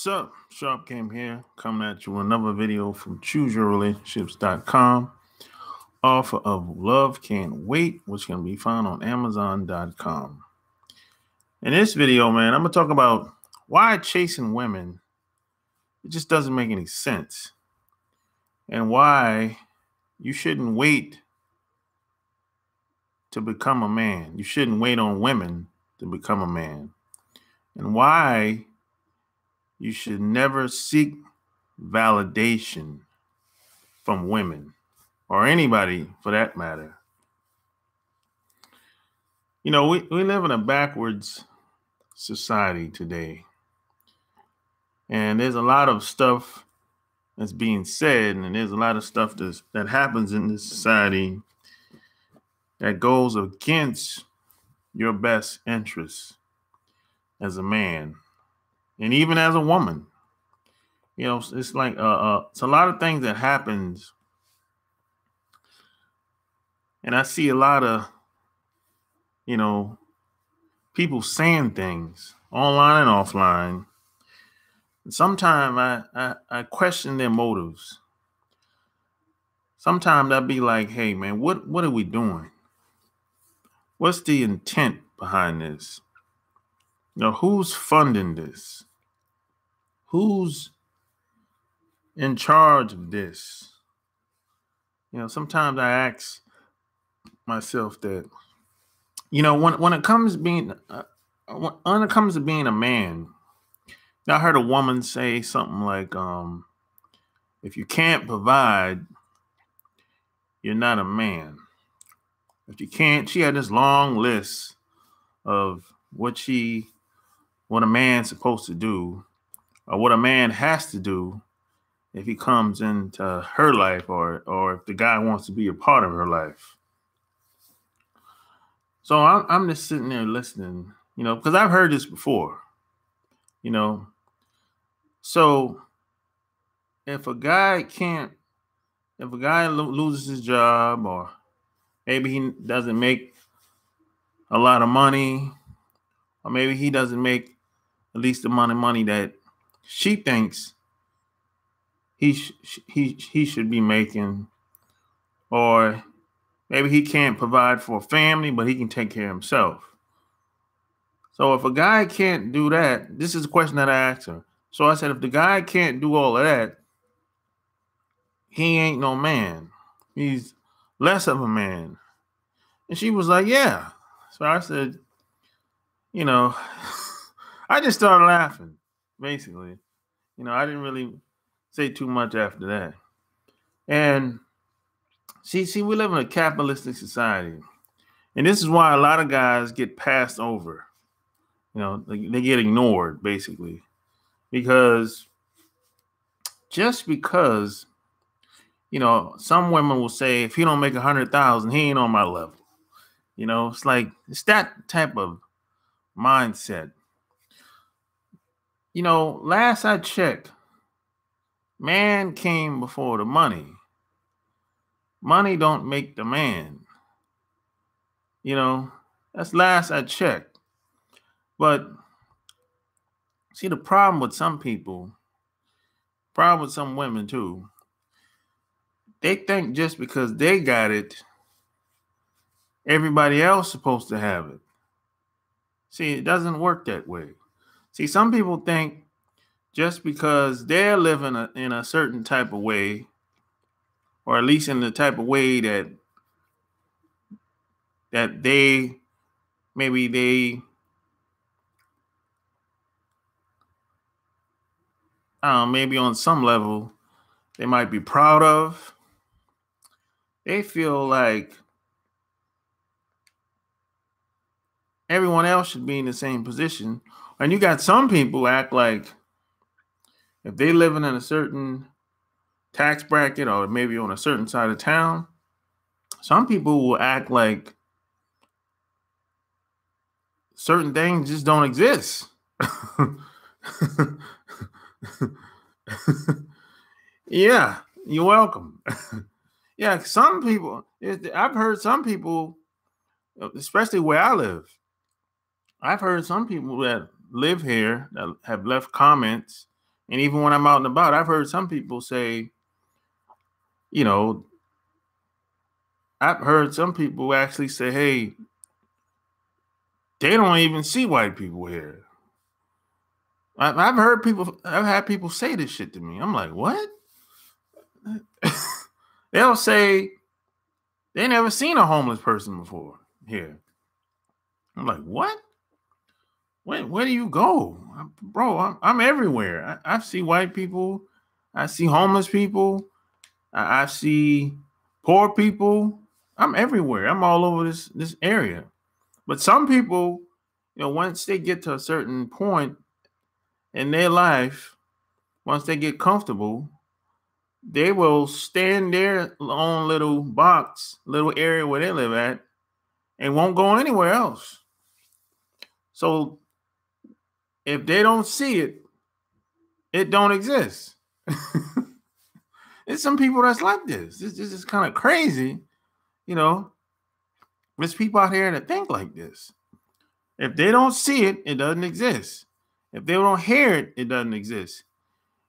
Sup, Sharp came here, coming at you with another video from chooseyourrelationships.com. Offer of Love Can't Wait, which can be found on amazon.com. In this video, man, I'm going to talk about why chasing women, it just doesn't make any sense. And why you shouldn't wait to become a man. You shouldn't wait on women to become a man. And why you should never seek validation from women or anybody for that matter. You know, we live in a backwards society today. And there's a lot of stuff that's being said, and there's a lot of stuff that happens in this society that goes against your best interests as a man and even as a woman. You know, it's like it's a lot of things that happens, and I see a lot of, you know, people saying things online and offline. And sometimes I question their motives. Sometimes I'd be like, hey man, what are we doing? What's the intent behind this? You know, who's funding this? Who's in charge of this? You know, sometimes I ask myself that, you know, when it comes to being a man, I heard a woman say something like, if you can't provide, you're not a man. If you can't, she had this long list of what a man's supposed to do, or what a man has to do if he comes into her life, or if the guy wants to be a part of her life. So I'm just sitting there listening, you know, because I've heard this before, you know. So if a guy loses his job, or maybe he doesn't make a lot of money, or maybe he doesn't make at least the amount of money that she thinks he should be making, or maybe he can't provide for a family, but he can take care of himself. So if a guy can't do that, this is a question that I asked her. So I said, if the guy can't do all of that, he ain't no man. He's less of a man. And she was like, yeah. So I said, you know, I just started laughing, basically. You know, I didn't really say too much after that. And see, we live in a capitalistic society. And this is why a lot of guys get passed over. You know, they get ignored, basically. Because just because, you know, some women will say, if he don't make 100,000, he ain't on my level. You know, it's that type of mindset. You know, last I checked, man came before the money. Money don't make the man. You know, that's last I checked. But see, the problem with some people, problem with some women too, they think just because they got it, everybody else is supposed to have it. See, it doesn't work that way. See, some people think just because they're living in a certain type of way, or at least in the type of way that maybe on some level they might be proud of, they feel like everyone else should be in the same position. And you got some people act like if they living in a certain tax bracket, or maybe on a certain side of town, some people will act like certain things just don't exist. Yeah, you're welcome. Yeah, some people, I've heard some people, especially where I live, I've heard some people that live here that have left comments And even when I'm out and about, I've heard some people say, you know, I've heard some people actually say, hey, they don't even see white people here. I've had people say this shit to me. I'm like, what? They'll say they never seen a homeless person before here. I'm like, what? Where do you go? Bro, I'm everywhere. I see white people. I see homeless people. I see poor people. I'm everywhere. I'm all over this area. But some people, once they get to a certain point in their life, once they get comfortable, they will stay in their own little box, little area where they live at, and won't go anywhere else. So if they don't see it, it don't exist. It's some people that's like this. This is kind of crazy, There's people out here that think like this. If they don't see it, it doesn't exist. If they don't hear it, it doesn't exist.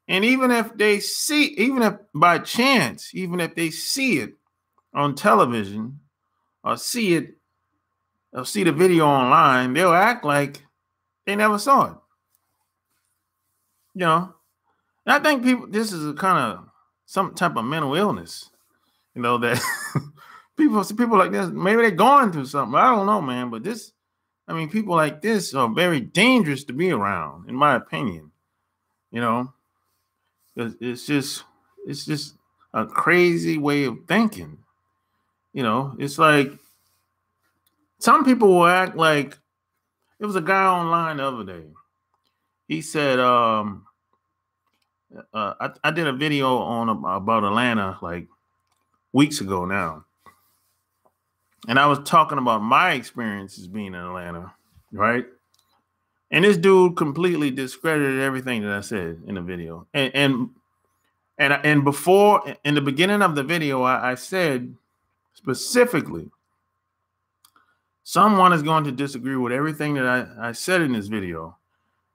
And even if they see, even if by chance, even if they see it on television or see the video online, they'll act like they never saw it. And I think this is a kind of some type of mental illness, that people like this, maybe they're going through something. I don't know, man. But people like this are very dangerous to be around, in my opinion. It's just a crazy way of thinking. It's like some people will act like, there was a guy online the other day. He said, I did a video about Atlanta like weeks ago now. And I was talking about my experiences being in Atlanta, right? And this dude completely discredited everything that I said in the video. And before, in the beginning of the video, I said specifically, someone is going to disagree with everything that I said in this video.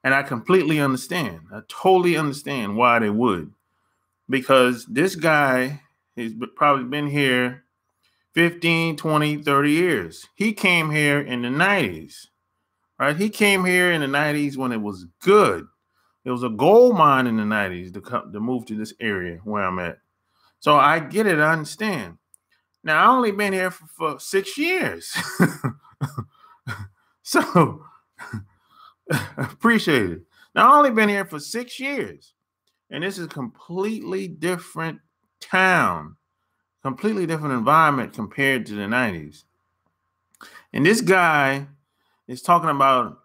And I completely understand. I totally understand why they would. Because this guy has probably been here 15, 20, 30 years. He came here in the 90s, right? He came here in the 90s when it was good. It was a gold mine in the 90s to move to this area where I'm at. So I get it. I understand. Now, I only been here for 6 years. So, appreciate it. Now, I only been here for 6 years. And this is a completely different town, completely different environment compared to the 90s. And this guy is talking about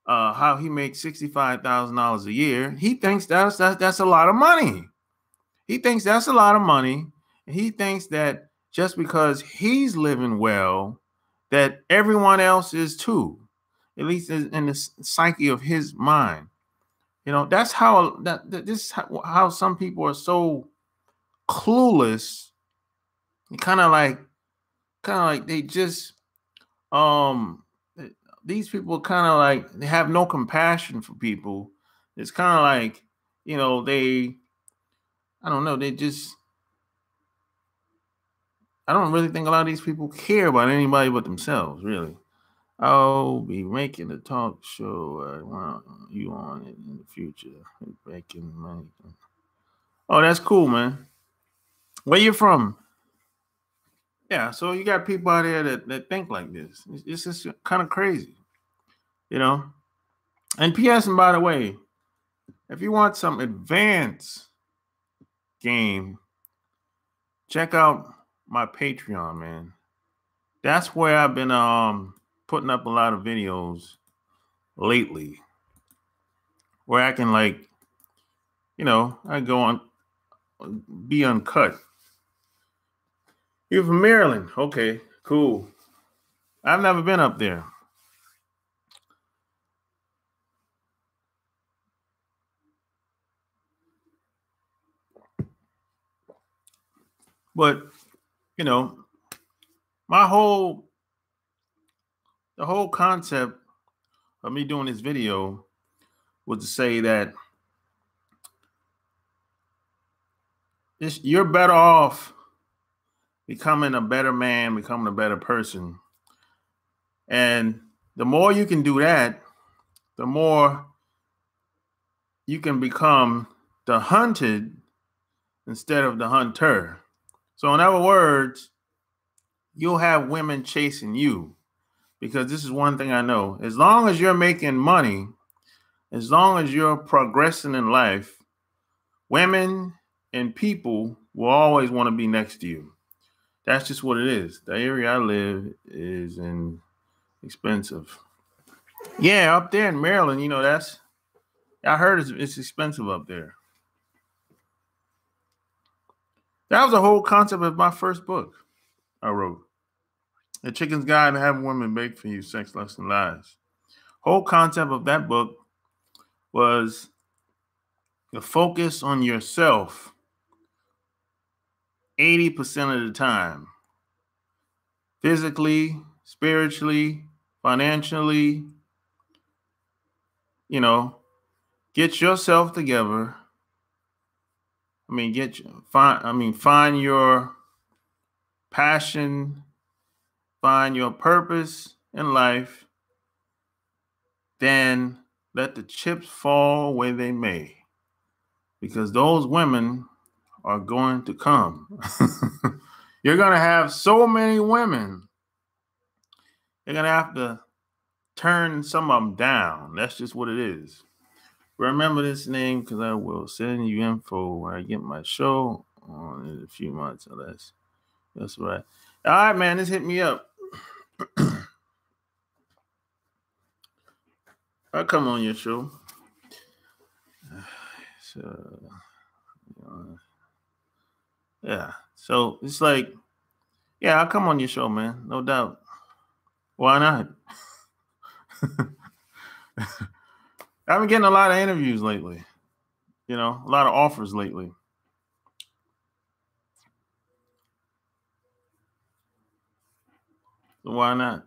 how he makes $65,000 a year. He thinks that's a lot of money. He thinks that's a lot of money. And he thinks that just because he's living well, that everyone else is too, at least in the psyche of his mind. That's how this is how some people are so clueless. Kind of like they just these people kind of like they have no compassion for people. It's kind of like I don't know, I don't really think a lot of these people care about anybody but themselves, really. I'll be making a talk show. I want you on it in the future. Making money. Oh, that's cool, man. Where you from? Yeah, so you got people out there that think like this. It's just kind of crazy, And P.S. and by the way, if you want some advanced game, check out my Patreon, man. That's where I've been putting up a lot of videos lately, where I can I go on, be uncut. You're from Maryland. Okay, cool. I've never been up there. But, the whole concept of me doing this video was to say that you're better off becoming a better man, becoming a better person. And the more you can do that, the more you can become the hunted instead of the hunter. So in other words, you'll have women chasing you, because this is one thing I know. As long as you're making money, as long as you're progressing in life, women and people will always want to be next to you. That's just what it is. The area I live is expensive. Yeah, up there in Maryland, I heard it's expensive up there. That was the whole concept of my first book I wrote. The Chicken's Guide to Having Women Bake for You, Sex, Lust, and Lies. Whole concept of that book was the focus on yourself 80% of the time. Physically, spiritually, financially, get yourself together. Find your passion, find your purpose in life, then let the chips fall where they may, because those women are going to come. You're going to have so many women. You're going to have to turn some of them down. That's just what it is. Remember this name, because I will send you info when I get my show on in a few months or less. That's right. All right, man, this hit me up. I'll come on your show. So it's like, yeah, I'll come on your show, man. No doubt. Why not? I've been getting a lot of interviews lately. A lot of offers lately. So why not?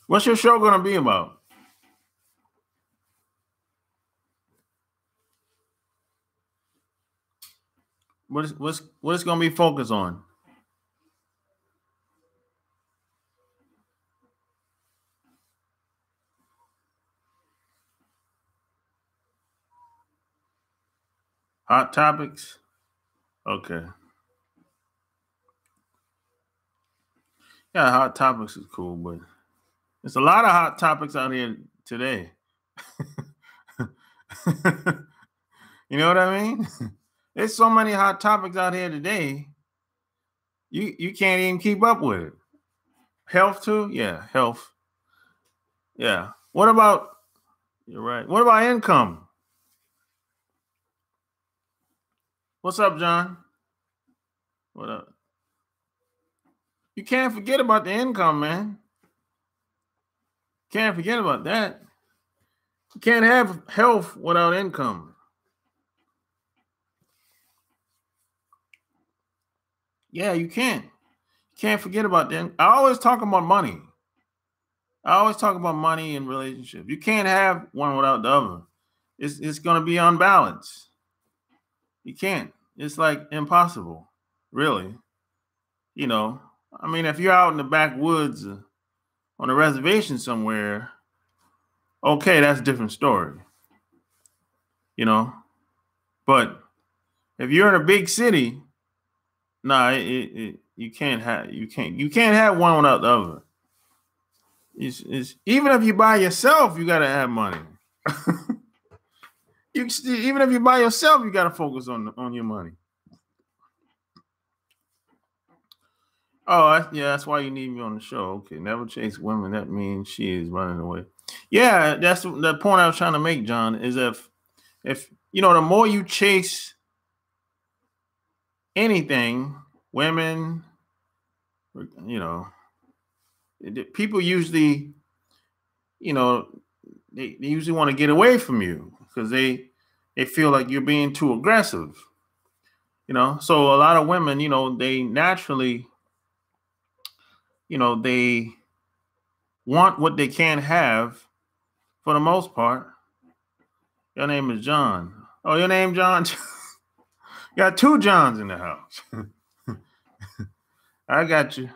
What's your show going to be about? What is going to be focused on? Hot topics? Okay. Yeah, hot topics is cool, but there's a lot of hot topics out here today. You know what I mean? There's so many hot topics out here today. You can't even keep up with it. Health too? Yeah, health. Yeah. What about, you're right. What about income? What's up, John? What up? You can't forget about the income, man. Can't forget about that. You can't have health without income. Yeah, you can't. You can't forget about that. I always talk about money. I always talk about money and relationships. You can't have one without the other. It's going to be unbalanced. You can't. It's like impossible, really. If you're out in the backwoods on a reservation somewhere, okay, that's a different story. But if you're in a big city, you can't have one without the other. It's even if you buy yourself, you gotta have money. Even if you buy yourself, you gotta focus on your money. Oh, yeah, that's why you need me on the show. Okay, never chase women. That means she is running away. Yeah, that's the point I was trying to make, John. Is if the more you chase anything, women, people usually, they usually want to get away from you because they feel like you're being too aggressive. So a lot of women, they naturally, they want what they can't have for the most part. Your name is John. Oh, your name, John? Got two Johns in the house. I got you.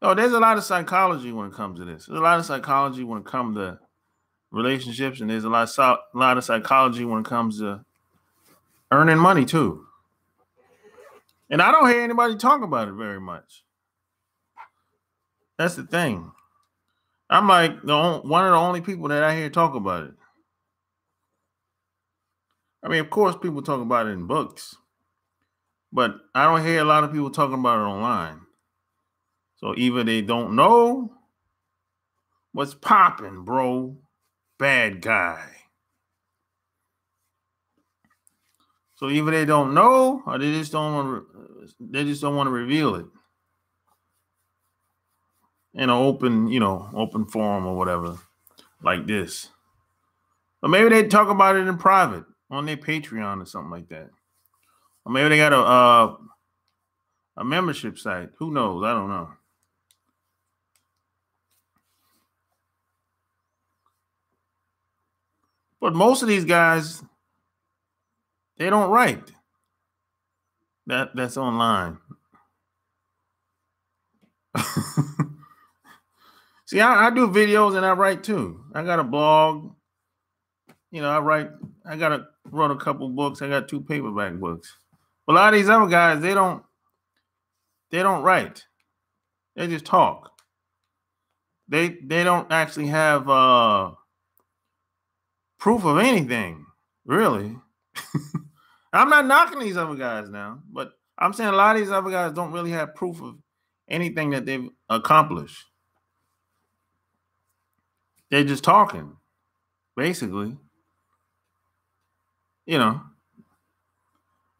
Oh, there's a lot of psychology when it comes to this. There's a lot of psychology when it comes to relationships, and there's a lot of psychology when it comes to earning money too. And I don't hear anybody talk about it very much. That's the thing. I'm like one of the only people that I hear talk about it. I mean, of course, people talk about it in books, but I don't hear a lot of people talking about it online. So either they don't know what's popping, bro, bad guy. So either they don't know, or they just don't want to reveal it in an open forum or whatever, like this. Or maybe they talk about it in private on their Patreon or something like that. Or maybe they got a membership site. Who knows? I don't know. But most of these guys, they don't write. That's online. See, I do videos and I write too. I got a blog. I write. Wrote a couple books. I got 2 paperback books. But a lot of these other guys, they don't write. They just talk. They don't actually have proof of anything, really. I'm not knocking these other guys now, but I'm saying a lot of these other guys don't really have proof of anything that they've accomplished. They're just talking, basically. And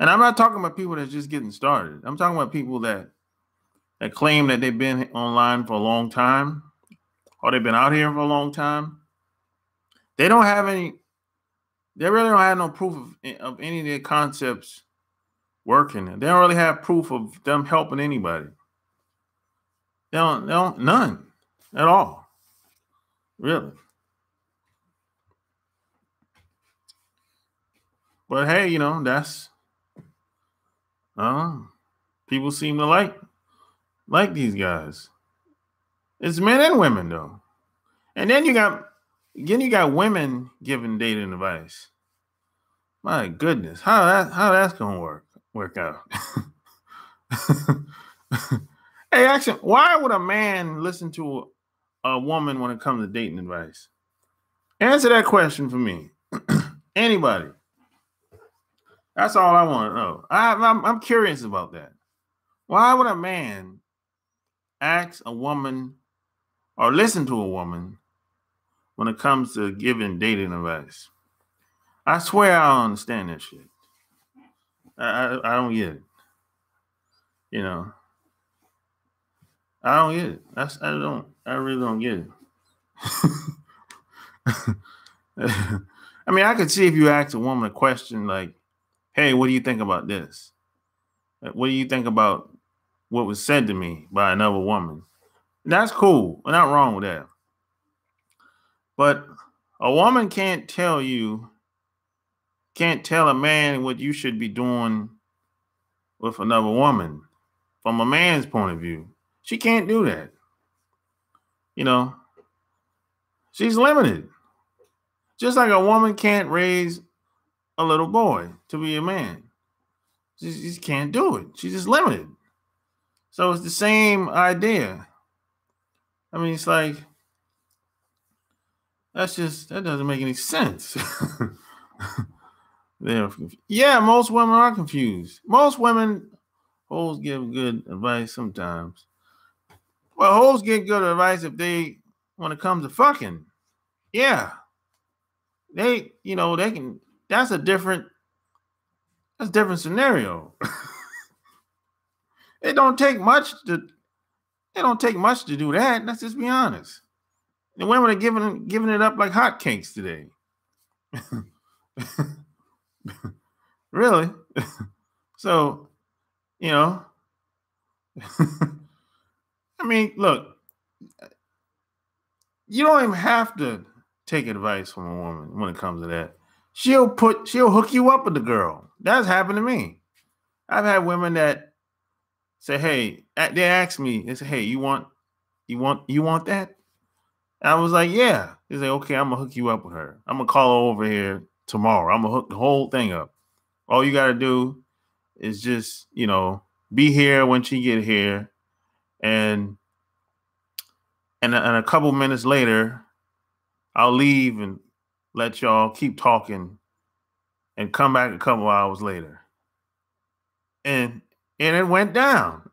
I'm not talking about people that's just getting started. I'm talking about people that claim that they've been online for a long time, or they've been out here for a long time. They really don't have no proof of any of their concepts working. They don't really have proof of them helping anybody. They don't none at all. Really. But hey, that's people seem to like these guys. It's men and women though. And then you got women giving dating advice. My goodness, how that's gonna work out? Hey, actually, why would a man listen to a woman when it comes to dating advice? Answer that question for me. Anybody? That's all I want to know. I'm curious about that. Why would a man ask a woman or listen to a woman when it comes to giving dating advice? I swear I don't understand that shit. I don't get it. I don't get it. I really don't get it. I mean, I could see if you ask a woman a question like, hey, what do you think about this? What do you think about what was said to me by another woman? That's cool. We're not wrong with that. But a woman can't tell a man what you should be doing with another woman from a man's point of view. She can't do that. She's limited. Just like a woman can't raise a little boy to be a man. She just can't do it. She's just limited. So it's the same idea. I mean, it's like, that doesn't make any sense. Yeah, most women are confused. Most women, hoes give good advice sometimes. Well, hoes get good advice when it comes to fucking. Yeah. They can, that's a different scenario. It don't take much to do that. Let's just be honest. The women are giving it up like hotcakes today. Really? So, I mean, look, you don't even have to take advice from a woman when it comes to that. she'll hook you up with the girl. That's happened to me. I've had women that say, hey, they ask me, they say, hey, you want that? I was like, yeah. They say, okay, I'm gonna hook you up with her. I'm gonna call her over here tomorrow. I'm gonna hook the whole thing up. All you gotta do is just, be here when she get here, and a couple minutes later, I'll leave and let y'all keep talking, and come back a couple hours later, and it went down.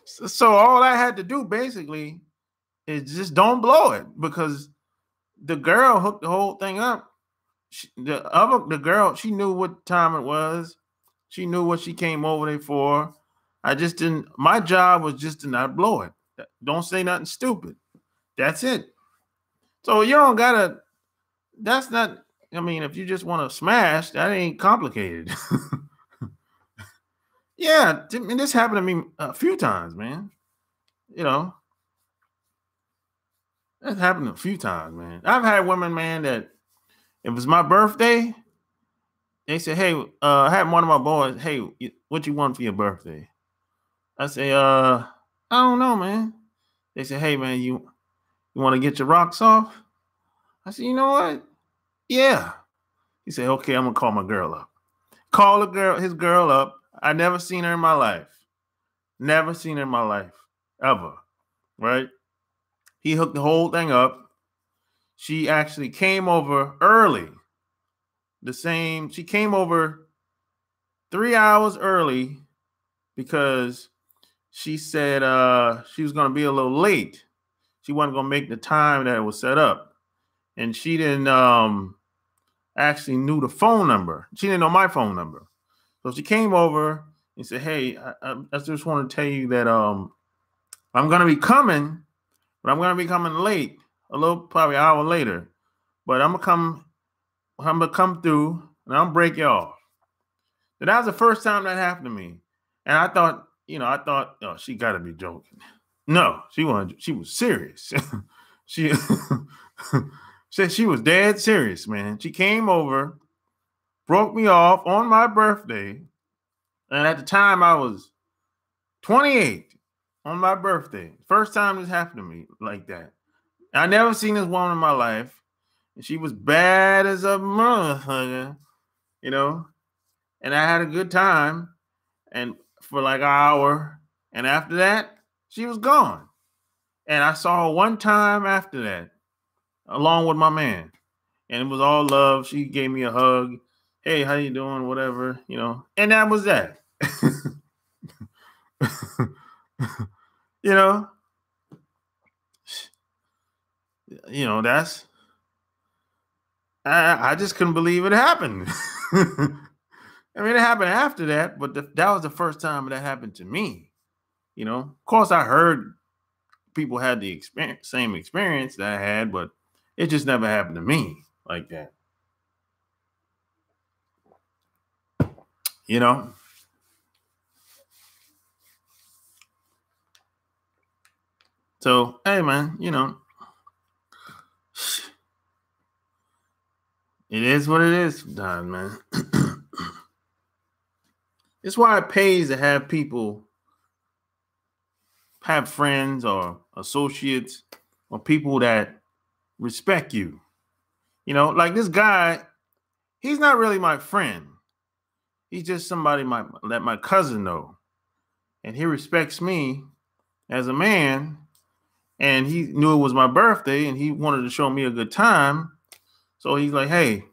So all I had to do basically is just don't blow it, because the girl hooked the whole thing up. The girl, she knew what time it was. She knew what she came over there for. I just didn't. My job was just to not blow it. Don't say nothing stupid. That's it. So you don't gotta. That's not. I mean, if you just want to smash, that ain't complicated. Yeah, and this happened to me a few times, man. You know, it happened a few times, man. I've had women, man, that it was my birthday. They said, "Hey, I had one of my boys. Hey, what you want for your birthday?" I say, I don't know, man." They said, "Hey, man, you want to get your rocks off?" I said, "You know what? Yeah." He said, "Okay, I'm gonna call my girl up." Call his girl up. I never seen her in my life. Never seen her in my life, ever. Right? He hooked the whole thing up. She actually came over early. She came over 3 hours early because she said she was gonna be a little late. She wasn't gonna make the time that it was set up, and she didn't actually knew the phone number. She didn't know my phone number, so she came over and said, "Hey, I just want to tell you that I'm gonna be coming, but I'm gonna be coming late, probably an hour later. But I'm gonna come through, and I'm gonna break you off." And that was the first time that happened to me, and I thought, oh, she got to be joking. No, she wasn't. She was serious. She said she was dead serious, man. She came over, broke me off on my birthday, and at the time I was 28 on my birthday. First time this happened to me like that. I never seen this woman in my life, and she was bad as a motherfucker, and I had a good time, and for like an hour, and after that, she was gone. And I saw her one time after that, along with my man, and it was all love. She gave me a hug. Hey, how you doing? Whatever, and that was that. you know, that's, I just couldn't believe it happened. I mean, it happened after that, but that was the first time that happened to me. Of course, I heard people had the same experience that I had, but it just never happened to me like that. So, hey, man, it is what it is sometimes, man. It's why it pays to have people, have friends or associates or people that respect you. Like this guy, he's not really my friend. He's just somebody that my cousin know. And he respects me as a man. And he knew it was my birthday and he wanted to show me a good time. So he's like, hey,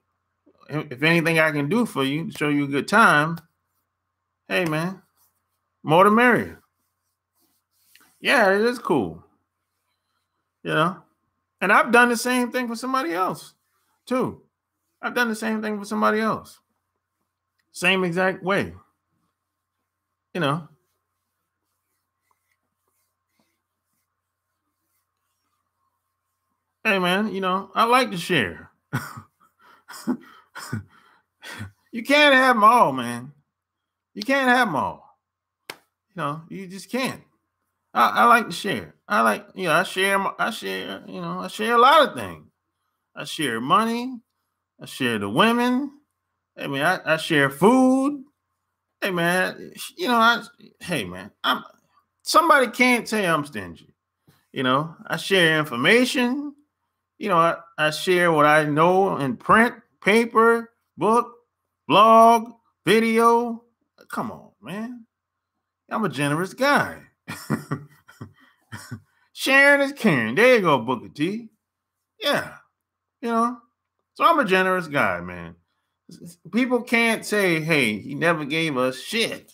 if anything I can do for you to show you a good time, hey, man, more the merrier. Yeah, it is cool. And I've done the same thing for somebody else too. I've done the same thing for somebody else. Same exact way. Hey, man, I like to share. You can't have them all, man. You can't have them all. You just can't. I like to share. I share a lot of things. I share money. I share the women. I mean, I share food. Hey man, hey man, somebody can't say I'm stingy. I share information. I share what I know in print, paper, book, blog, video. Come on, man. I'm a generous guy. Sharing is caring. There you go, Booker T. Yeah, you know. So I'm a generous guy, man. People can't say, hey, he never gave us shit.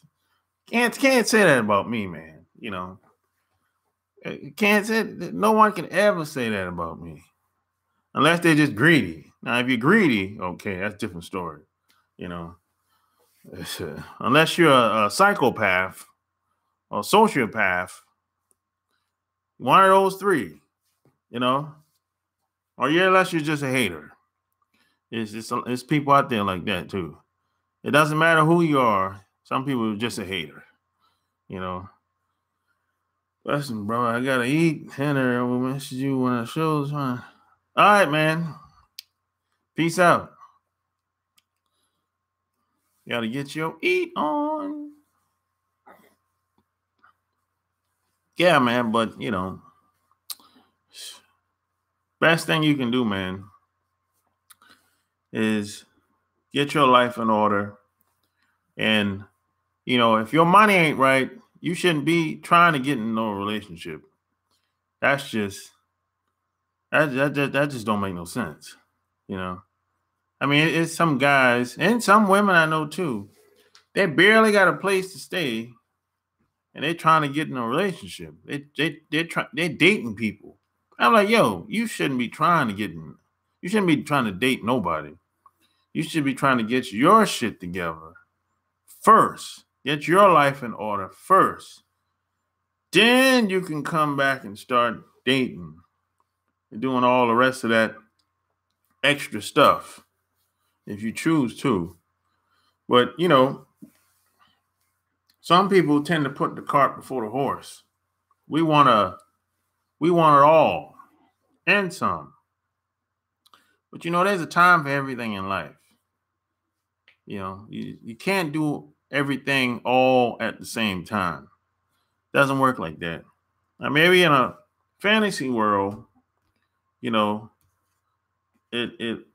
Can't say that about me, man. Can't say, no one can ever say that about me. Unless they're just greedy. Now, if you're greedy, okay, that's a different story. Unless you're a psychopath or sociopath, one of those three, or unless you're just a hater. It's people out there like that too. It doesn't matter who you are. Some people are just a hater, you know. Listen, bro, I gotta eat. Henry, I will message you when the show's on. All right, man. Peace out. You gotta get your eat on. Yeah, man, but best thing you can do, man, is get your life in order. And if your money ain't right, you shouldn't be trying to get in no relationship. That just don't make no sense. I mean, it's some guys and some women I know too. They barely got a place to stay, and they're trying to get in a relationship. They're dating people. I'm like, yo, you shouldn't be trying to get in. You shouldn't be trying to date nobody. You should be trying to get your shit together first. Get your life in order first. Then you can come back and start dating and doing all the rest of that extra stuff if you choose to. But, some people tend to put the cart before the horse. We want it all and some. But, there's a time for everything in life. You can't do everything all at the same time. Doesn't work like that. Now, maybe in a fantasy world, it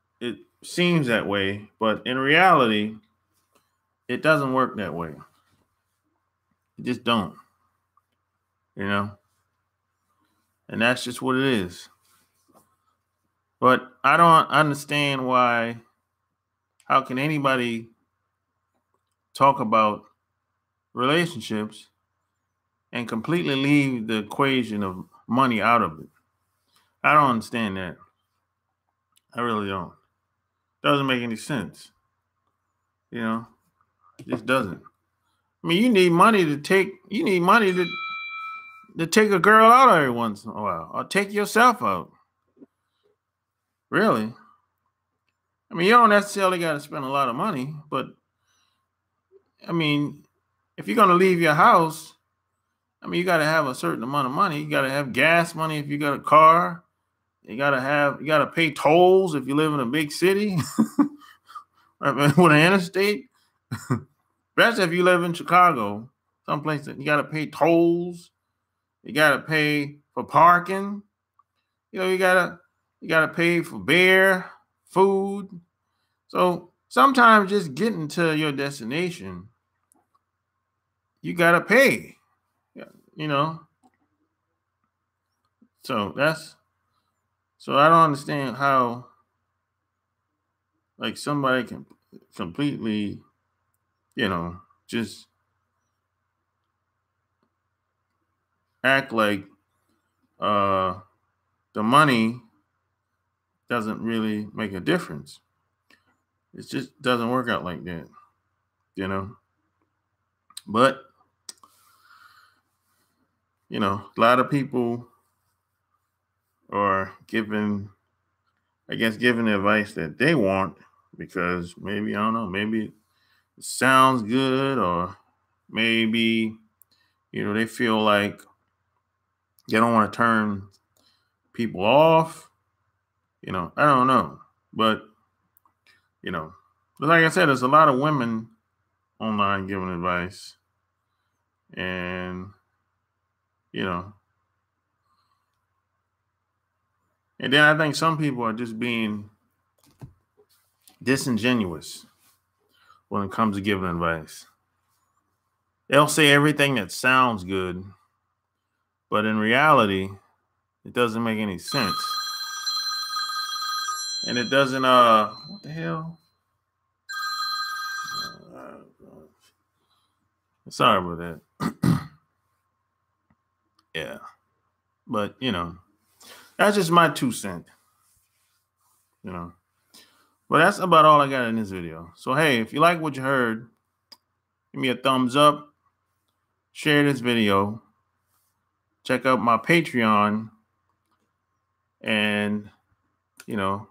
seems that way, but in reality, it doesn't work that way. It just don't. And that's just what it is. But I don't understand how can anybody talk about relationships and completely leave the equation of money out of it. I don't understand that. I really don't. Doesn't make any sense. It just doesn't. I mean, you need money to take a girl out every once in a while, or take yourself out. Really? I mean, you don't necessarily got to spend a lot of money, but I mean, if you're going to leave your house, I mean, you got to have a certain amount of money. You got to have gas money if you got a car. You got to pay tolls if you live in a big city with an interstate. Especially if you live in Chicago, someplace that you got to pay tolls. You got to pay for parking. You got to pay for beer, food. So sometimes just getting to your destination, you got to pay. So I don't understand how like somebody can completely, just act like the money doesn't really make a difference. It just doesn't work out like that, But, a lot of people are giving the advice that they want because maybe, I don't know, maybe it sounds good, or maybe, they feel like they don't want to turn people off. I don't know. But you know, but like I said, there's a lot of women online giving advice, and you know, and then I think some people are just being disingenuous when it comes to giving advice. They'll say everything that sounds good, but in reality, it doesn't make any sense. And it doesn't, what the hell? Sorry about that. Yeah. But, you know, that's just my 2 cents, you know. But that's about all I got in this video. So, hey, if you like what you heard, give me a thumbs up, share this video, check out my Patreon, and, you know,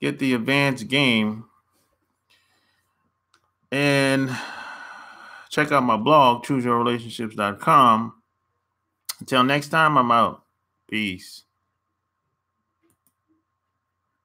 get the advanced game, and check out my blog, chooseyourrelationships.com. Until next time, I'm out. Peace.